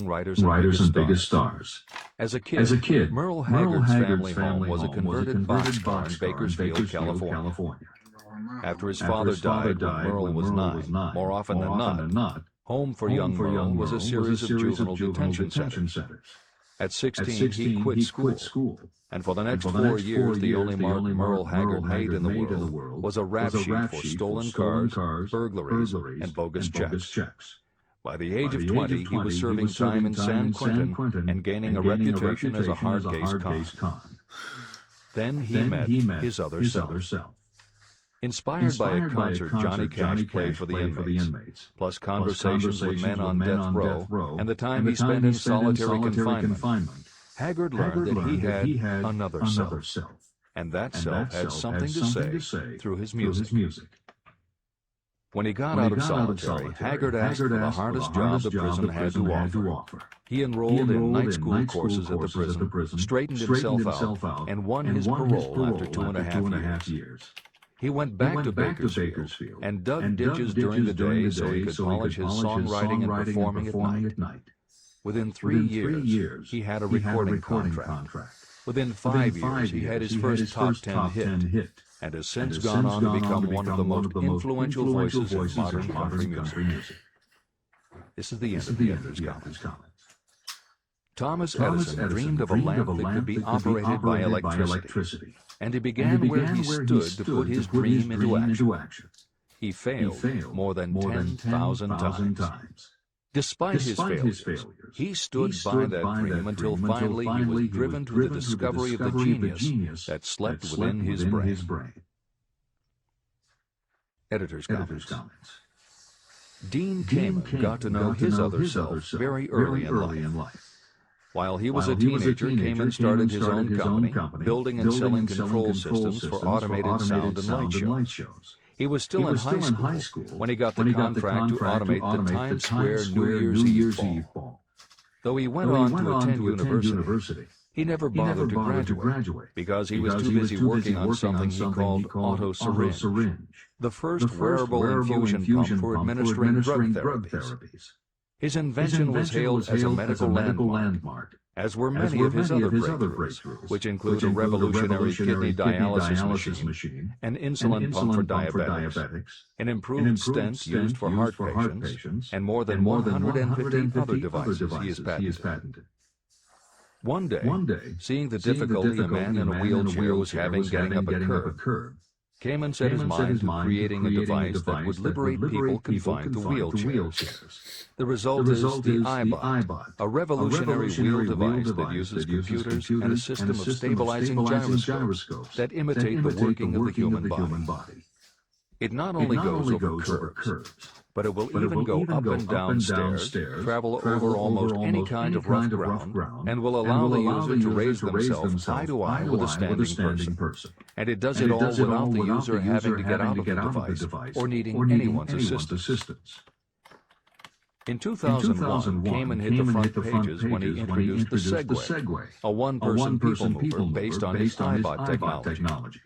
writers and biggest stars. As a kid, Merle Haggard's family home was a converted boxcar in Bakersfield, California. After his father died when Merle was 9, more often than not, home for young Merle was a series of juvenile detention centers. At 16, he quit school, and for the next 4 years, the only mark Merle Haggard made in the world was a rap sheet for stolen cars, burglaries, and bogus checks. By the age of 20, he was serving time in San Quentin and gaining a reputation as a hard-case con. Then he met his other self. Inspired by a concert Johnny Cash played for the inmates, plus conversations with men on death row, and the time he spent in solitary confinement, Haggard learned that he had another self, and that self had something to say through his music. When he got out of solitary, Haggard asked for the hardest job the prison had to offer. He enrolled in night school courses at the prison, straightened himself out, and won his parole after 2.5 years. He went back to Bakersfield and dug ditches during the day so he could polish his songwriting and performing at night. Within 3 years, he had a recording contract. Within 5 years, he had his first top 10 hit, and has since gone on to become one of the most influential voices in modern country music. This is the end of the editor's comments. Thomas Edison dreamed of a lamp that could be operated by electricity, and he began where he stood to put his dream into action. He failed more than 10,000 times. Despite his failures, he stood by that dream until finally he was driven to the discovery of the genius that slept within his brain. Editor's comments. Dean Kamen got to know his other self very early in life. While he was a teenager, Kamen started his own company, building and selling control systems for automated sound and light shows. He was still in high school when he got the contract to automate the Times Square New Year's Eve ball. Though he went on to attend university, he never bothered to graduate because he was too busy working on something he called Auto Syringe, the first wearable infusion pump for administering drug therapies. His invention was hailed as a medical landmark, as were many of his other breakthroughs, which include a revolutionary kidney dialysis machine, an insulin pump for diabetics, an improved stent used for heart patients, and more than 150 other devices he has patented. One day, seeing the difficulty a man in a wheelchair was having getting up a curb, Kamen set his mind to creating a device that would liberate people confined to wheelchairs. The result is the iBot, a revolutionary wheel device that uses computers and a system of stabilizing gyroscopes that imitate the working of the human body. It not only goes over curves, but it will even go up and down stairs, travel over almost any kind of rough ground, and will allow the user to raise themselves eye to eye with a standing person. And it does it all without the user having to get out of the device or needing anyone's assistance. In 2001, Kamen hit the front pages when he introduced the Segway, a one-person people mover based on his iBot technology.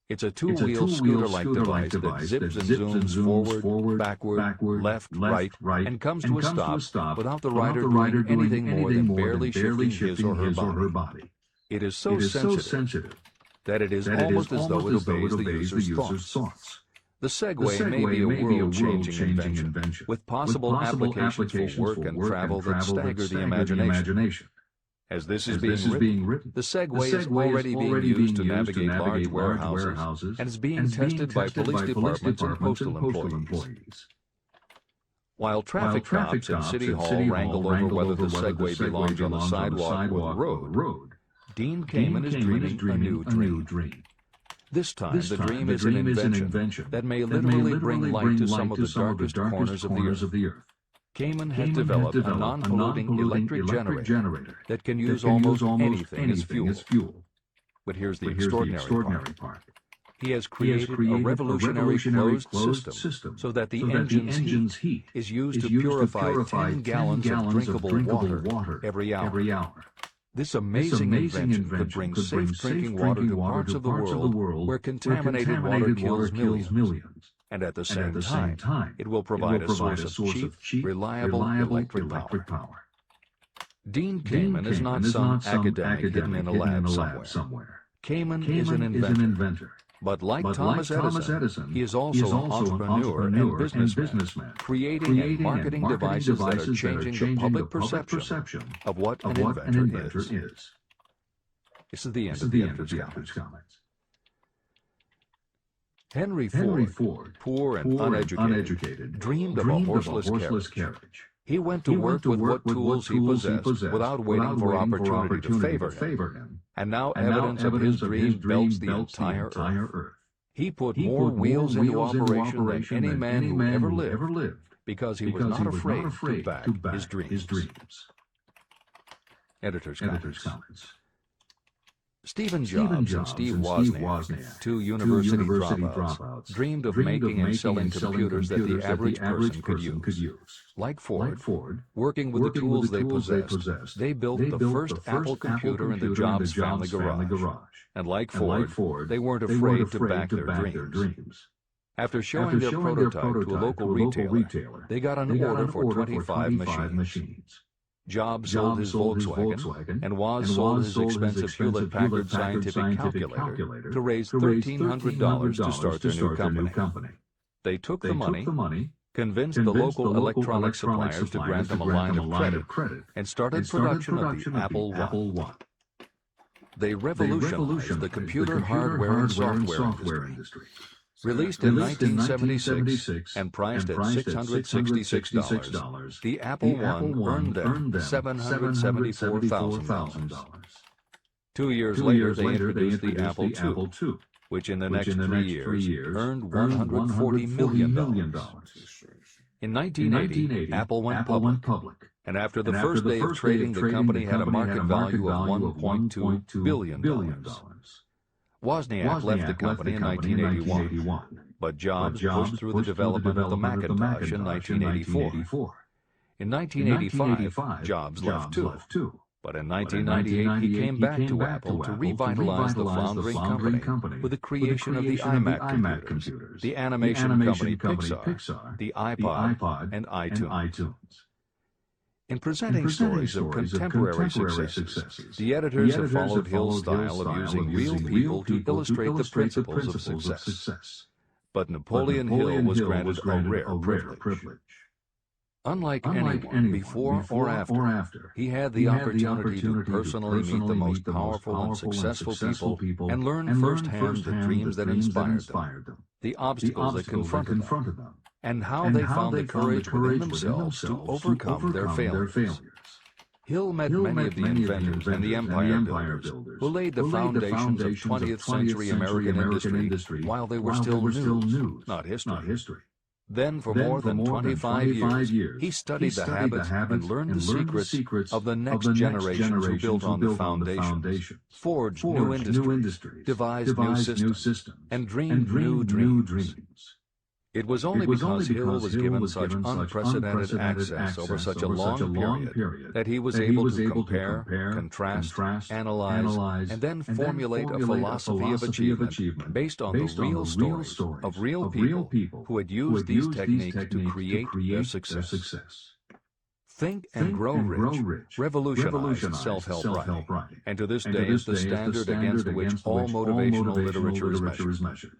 It's a two-wheel scooter-like device that zips and zooms forward, backward, left, right, and comes to a stop without the rider doing anything more than barely shifting his or her body. It is so sensitive that it is almost as though it obeys the user's thoughts. The Segway may be a world-changing invention, with possible applications for work and travel that stagger the imagination. As this is being written, the Segway is already being used to navigate large warehouses and is being tested by police departments and postal employees. While traffic cops in City Hall wrangle over whether the Segway belongs on the sidewalk or the road, Dean Kamen is dreaming a new dream. This time, the dream is an invention that may literally bring light to some of the darkest corners of the earth. Kamen has developed a non-polluting electric generator that can use almost anything as fuel. But here's the extraordinary part. He has created a revolutionary closed system so that the engine's heat is used to purify 10 gallons of drinkable water every hour. This amazing invention could bring safe drinking water to parts of the world where contaminated water kills millions. And at the same time, it will provide a source of cheap, reliable electric power. Dean Kamen is not some academic hidden in a lab somewhere. Kamen is an inventor. But like Thomas Edison, he is also an entrepreneur and businessman, creating and marketing devices that are changing the public perception of what an inventor is. This is the end of the editor's comments. Henry Ford, poor and uneducated, dreamed of a horseless carriage. He went to work with what tools he possessed without waiting for opportunity to favor him. And now evidence of his dream belts the entire earth. He put more wheels into operation than any man who ever lived, because he was not afraid to back his dreams. Editor's comments. Stephen Jobs and Steve Wozniak, two university dropouts, dreamed of making and selling computers that the average person could use. Like Ford, working with the tools they possessed, they built the first Apple computer in the Jobs family garage. And like Ford, they weren't afraid to back their dreams. After showing their prototype to a local retailer, they got an order for 25 machines. Jobs sold his Volkswagen, and Woz sold his expensive Hewlett-Packard scientific calculator to raise $1,300 to start their new company. They took the money, convinced the local electronic suppliers to grant them a line of credit, and started production of the Apple I. They revolutionized the computer hardware and software industry. Released in 1976 and priced at $666, the Apple I earned them $774,000. 2 years later, they introduced the Apple II, which in the next 3 years earned $140 million. In 1980, Apple went public, and after the first day of trading, the company had a market value of $1.2 billion. Wozniak left the company in 1981, but Jobs pushed through the development of the Macintosh in 1984. In 1985, Jobs left too, but in 1998 he came back to Apple to revitalize the floundering company with the creation of the iMac computers, the animation company Pixar, the iPod, and iTunes. In presenting stories of contemporary successes, the editors have followed Hill's style of using real people to illustrate the principles of success. But Napoleon Hill was granted a rare privilege. Unlike anyone before or after, he had the opportunity to personally meet the most powerful and successful people and learn firsthand the dreams that inspired them, the obstacles that confronted them, and how they found the courage within themselves to overcome their failures. Hill met many of the inventors and the empire builders who laid the foundations of 20th century American industry while they were still news, not history. Then, for more than 25 years, he studied the habits and learned the secrets of the next generations who built on the foundations, forged new industries, devised new systems, and dreamed new dreams. It was only because Hill was given such unprecedented access over such a long period that he was able to compare, contrast, analyze, and then formulate a philosophy of achievement based on the real stories of real people who had used these techniques to create their success. Think and Grow Rich revolutionized self-help writing, and to this day is the standard against which all motivational literature is measured.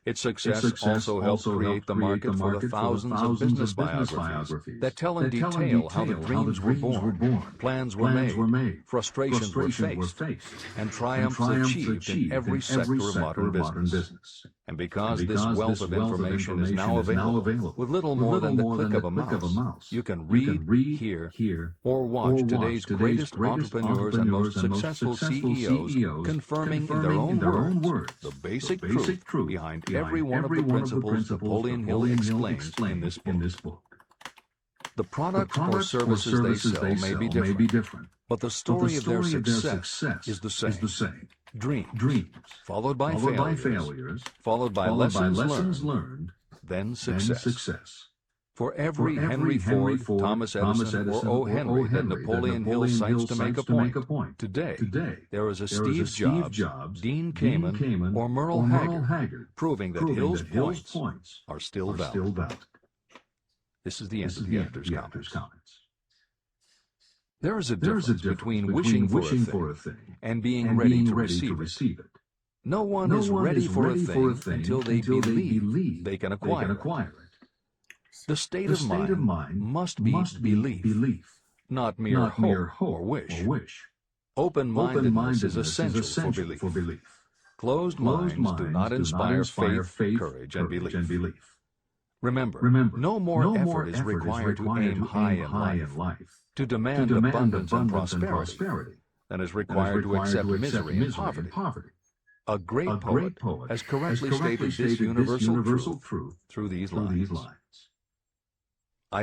Its success also helped create the market for the thousands of business biographies that tell in detail how the dreams were born, plans were made, frustrations were faced, and triumphs achieved in every sector of modern business. And because this wealth of information is now available, with little more than the click of a mouse, you can read, hear, or watch today's greatest entrepreneurs and most successful CEOs confirming in their own words the basic truth behind every one of the principles Napoleon Hill explains in this book. The products or services they sell may be different, but the story of their success is the same. Dreams, followed by failures, followed by lessons learned, then success. For every Henry Ford, Thomas Edison, or O. Henry that Napoleon Hill cites to make a point, today there is a Steve Jobs, Dean Kamen, or Merle Haggard, proving that Hill's points are still valid. This is the end of the editor's comments. There is a difference between wishing for a thing and being ready to receive it. No one is ready for a thing until they believe they can acquire it. The state of mind must be belief, not mere hope or wish. Open-mindedness is essential for belief. Closed minds do not inspire faith, courage, and belief. Remember, no more effort is required to aim high in life, to demand abundance and prosperity, than is required to accept misery and poverty. A great poet has correctly stated this universal truth through these lines.